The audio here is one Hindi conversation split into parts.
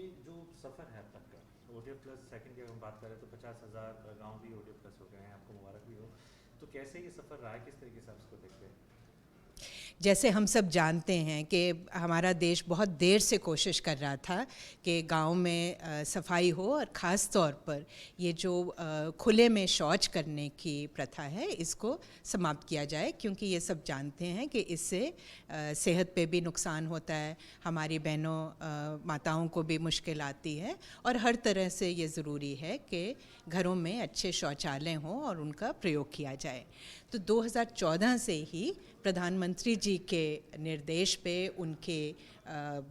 ये जो सफ़र है अब तक का, ODF प्लस सेकंड की अगर हम बात करें तो 50,000 गांव भी ODF प्लस हो गए हैं, आपको मुबारक भी हो। तो कैसे ये सफ़र रहा है, किस तरीके से आप इसको देखते हैं? जैसे हम सब जानते हैं कि हमारा देश बहुत देर से कोशिश कर रहा था कि गांव में सफाई हो, और ख़ास तौर पर ये जो खुले में शौच करने की प्रथा है इसको समाप्त किया जाए, क्योंकि ये सब जानते हैं कि इससे सेहत पे भी नुकसान होता है, हमारी बहनों माताओं को भी मुश्किल आती है, और हर तरह से ये ज़रूरी है कि घरों में अच्छे शौचालय हों और उनका प्रयोग किया जाए। तो 2014 से ही प्रधानमंत्री जी के निर्देश पे, उनके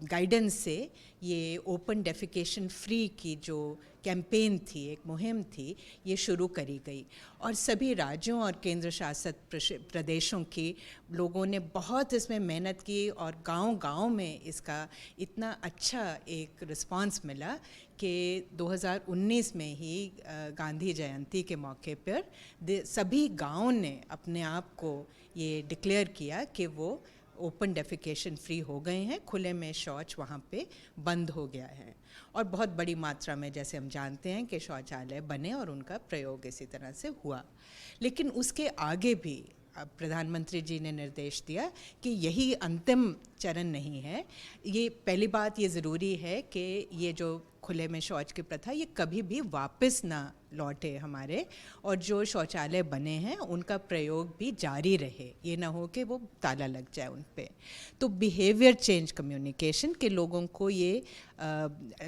गाइडेंस से ये ओपन डेफिकेशन फ्री की जो कैंपेन थी, एक मुहिम थी, ये शुरू करी गई, और सभी राज्यों और केंद्र शासित प्रदेशों की लोगों ने बहुत इसमें मेहनत की, और गांव-गांव में इसका इतना अच्छा एक रिस्पांस मिला कि 2019 में ही गांधी जयंती के मौके पर सभी गाँव ने अपने आप को ये डिक्लेयर किया कि वो ओपन डेफिकेशन फ्री हो गए हैं, खुले में शौच वहाँ पे बंद हो गया है, और बहुत बड़ी मात्रा में, जैसे हम जानते हैं, कि शौचालय बने और उनका प्रयोग इसी तरह से हुआ। लेकिन उसके आगे भी अब प्रधानमंत्री जी ने निर्देश दिया कि यही अंतिम चरण नहीं है। ये पहली बात, ये ज़रूरी है कि ये जो खुले में शौच की प्रथा ये कभी भी वापस ना लौटे हमारे, और जो शौचालय बने हैं उनका प्रयोग भी जारी रहे, ये ना हो कि वो ताला लग जाए उन पे। तो बिहेवियर चेंज कम्युनिकेशन के लोगों को ये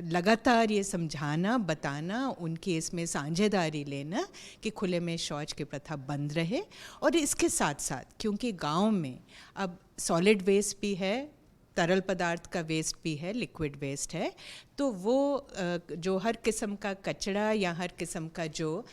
लगातार ये समझाना, बताना, उनकी इसमें साझेदारी लेना कि खुले में शौच की प्रथा बंद रहे, और इसके साथ साथ क्योंकि गांव में अब सॉलिड वेस्ट भी है, तरल पदार्थ का वेस्ट भी है, लिक्विड वेस्ट है, तो वो जो हर किस्म का कचरा या हर किस्म का जो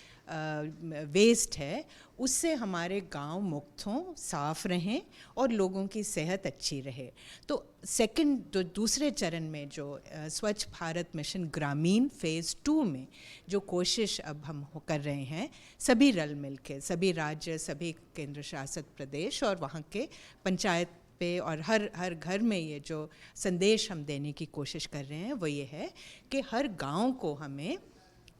वेस्ट है उससे हमारे गांव मुक्त हों, साफ़ रहें और लोगों की सेहत अच्छी रहे। तो सेकंड, जो दूसरे चरण में जो स्वच्छ भारत मिशन ग्रामीण फ़ेज़ 2 में जो कोशिश अब हम कर रहे हैं, सभी रल मिल के, सभी राज्य, सभी केंद्र शासित प्रदेश और वहाँ के पंचायत पे, और हर घर में ये जो संदेश हम देने की कोशिश कर रहे हैं वो ये है कि हर गांव को हमें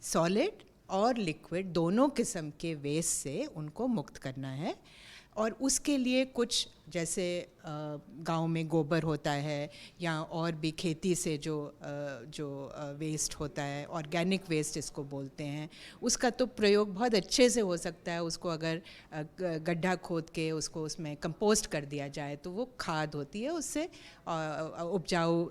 सॉलिड और लिक्विड दोनों किस्म के वेस्ट से उनको मुक्त करना है। और उसके लिए कुछ, जैसे गांव में गोबर होता है या और भी खेती से जो वेस्ट होता है, ऑर्गेनिक वेस्ट इसको बोलते हैं, उसका तो प्रयोग बहुत अच्छे से हो सकता है। उसको अगर गड्ढा खोद के उसको उसमें कंपोस्ट कर दिया जाए तो वो खाद होती है, उससे उपजाऊ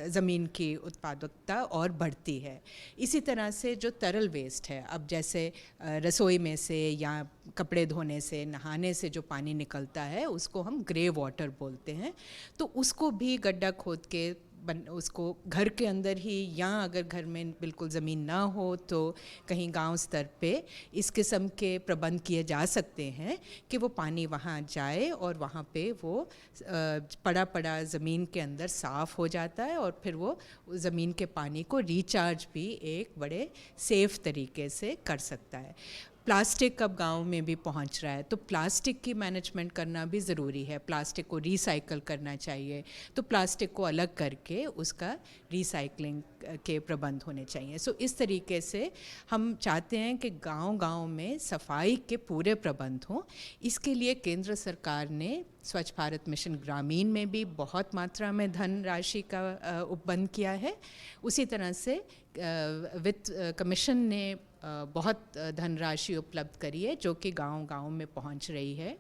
ज़मीन की उत्पादकता और बढ़ती है। इसी तरह से जो तरल वेस्ट है, अब जैसे रसोई में से या कपड़े धोने से, नहाने से जो पानी निकलता है उसको हम ग्रे वाटर बोलते हैं, तो उसको भी गड्ढा खोद के उसको घर के अंदर ही, या अगर घर में बिल्कुल ज़मीन ना हो तो कहीं गांव स्तर पे इस किस्म के प्रबंध किए जा सकते हैं कि वो पानी वहाँ जाए और वहाँ पे वो पड़ा पड़ा ज़मीन के अंदर साफ़ हो जाता है, और फिर वो ज़मीन के पानी को रिचार्ज भी एक बड़े सेफ़ तरीके से कर सकता है। प्लास्टिक अब गांव में भी पहुंच रहा है, तो प्लास्टिक की मैनेजमेंट करना भी ज़रूरी है। प्लास्टिक को रिसाइकल करना चाहिए, तो प्लास्टिक को अलग करके उसका रिसाइकलिंग के प्रबंध होने चाहिए। सो इस तरीके से हम चाहते हैं कि गांव-गांव में सफाई के पूरे प्रबंध हों। इसके लिए केंद्र सरकार ने स्वच्छ भारत मिशन ग्रामीण में भी बहुत मात्रा में धनराशि का उपबंध किया है। उसी तरह से वित्त कमीशन ने बहुत धनराशि उपलब्ध करी है जो कि गांव-गांव में पहुंच रही है,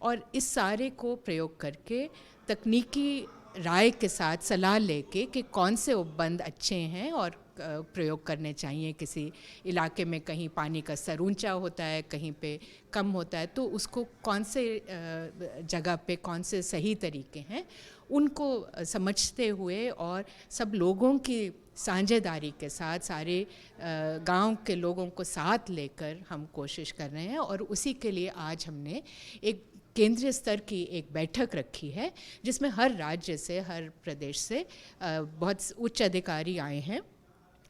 और इस सारे को प्रयोग करके तकनीकी राय के साथ सलाह लेके कि कौन से उपबंध अच्छे हैं और प्रयोग करने चाहिए। किसी इलाके में कहीं पानी का स्तर ऊंचा होता है, कहीं पे कम होता है, तो उसको कौन से जगह पे कौन से सही तरीके हैं उनको समझते हुए और सब लोगों की साझेदारी के साथ, सारे गांव के लोगों को साथ लेकर हम कोशिश कर रहे हैं। और उसी के लिए आज हमने एक केंद्रीय स्तर की एक बैठक रखी है जिसमें हर राज्य से, हर प्रदेश से बहुत उच्च अधिकारी आए हैं,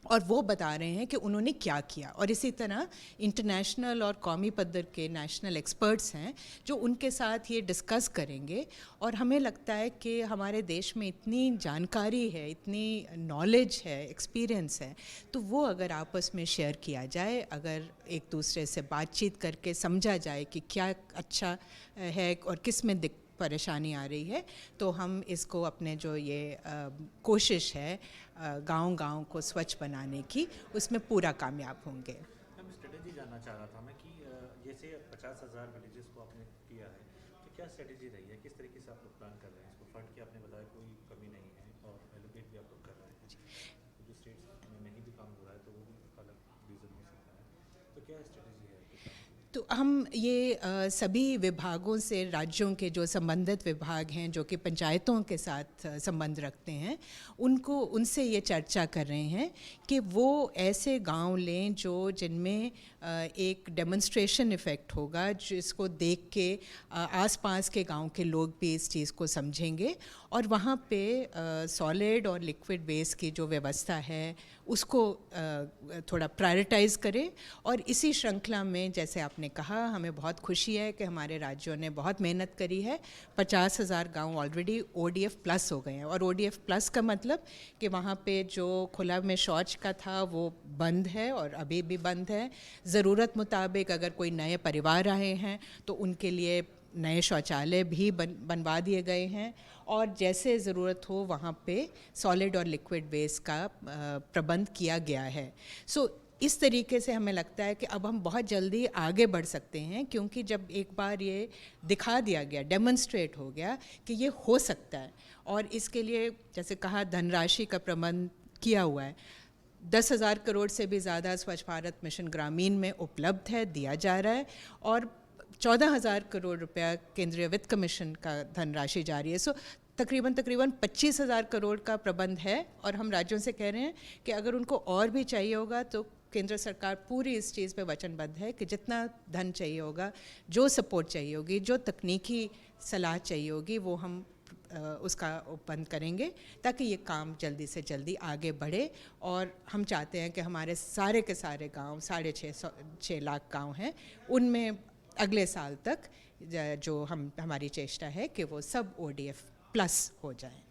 और वो बता रहे हैं कि उन्होंने क्या किया। और इसी तरह इंटरनेशनल और कौमी पद्धर के नेशनल एक्सपर्ट्स हैं जो उनके साथ ये डिस्कस करेंगे। और हमें लगता है कि हमारे देश में इतनी जानकारी है, इतनी नॉलेज है, एक्सपीरियंस है, तो वो अगर आपस में शेयर किया जाए, अगर एक दूसरे से बातचीत करके समझा जाए कि क्या अच्छा है और किस में परेशानी आ रही है, तो हम इसको अपने जो ये कोशिश है गांव-गांव को स्वच्छ बनाने की, उसमें पूरा कामयाब होंगे। मैं स्ट्रेटेजी जानना चाह रहा था मैं कि जैसे 50,000 विलेजेस को आपने किया है, तो क्या स्ट्रेटेजी रही है, किस तरीके से आप लोग प्लान कर रहे हैं इसको? फंड की आपने बताया कोई कमी नहीं है और एलोकेट भी आप लोग कर रहे हैं, तो जो स्टेट्स में नहीं भी काम हो रहा है तो वो भी अलग रीज़न हो सकता है, तो क्या स्ट्रेटेजी है? तो हम ये सभी विभागों से, राज्यों के जो संबंधित विभाग हैं जो कि पंचायतों के साथ संबंध रखते हैं, उनसे ये चर्चा कर रहे हैं कि वो ऐसे गांव लें जिनमें एक डेमोन्स्ट्रेशन इफ़ेक्ट होगा, जिसको देख के आसपास के गांव के लोग भी इस चीज़ को समझेंगे और वहाँ पे सॉलिड और लिक्विड वेस्ट की जो व्यवस्था है उसको थोड़ा प्रायोरिटाइज़ करें। और इसी श्रृंखला में, जैसे आपने कहा, हमें बहुत खुशी है कि हमारे राज्यों ने बहुत मेहनत करी है। 50,000 गांव ऑलरेडी ODF प्लस हो गए हैं। और ODF प्लस का मतलब कि वहाँ पे जो खुला में शौच का था वो बंद है और अभी भी बंद है। ज़रूरत मुताबिक अगर कोई नए परिवार आए हैं तो उनके लिए नए शौचालय भी बनवा दिए गए हैं और जैसे ज़रूरत हो वहाँ पे सॉलिड और लिक्विड वेस्ट का प्रबंध किया गया है। सो इस तरीके से हमें लगता है कि अब हम बहुत जल्दी आगे बढ़ सकते हैं, क्योंकि जब एक बार ये दिखा दिया गया, डेमोन्स्ट्रेट हो गया कि ये हो सकता है। और इसके लिए, जैसे कहा, धनराशि का प्रबंध किया हुआ है। 10,000 करोड़ से भी ज़्यादा स्वच्छ भारत मिशन ग्रामीण में उपलब्ध है, दिया जा रहा है। और 14,000 करोड़ रुपया केंद्रीय वित्त कमीशन का धनराशि जारी है। सो तकरीबन 25,000 करोड़ का प्रबंध है। और हम राज्यों से कह रहे हैं कि अगर उनको और भी चाहिए होगा तो केंद्र सरकार पूरी इस चीज़ पे वचनबद्ध है कि जितना धन चाहिए होगा, जो सपोर्ट चाहिए होगी, जो तकनीकी सलाह चाहिए होगी, वो हम उसका उपबंध करेंगे ताकि ये काम जल्दी से जल्दी आगे बढ़े। और हम चाहते हैं कि हमारे सारे के सारे गांव, 6.5 लाख गांव हैं, उनमें अगले साल तक जो हमारी चेष्टा है कि वो सब ODF प्लस हो जाएं।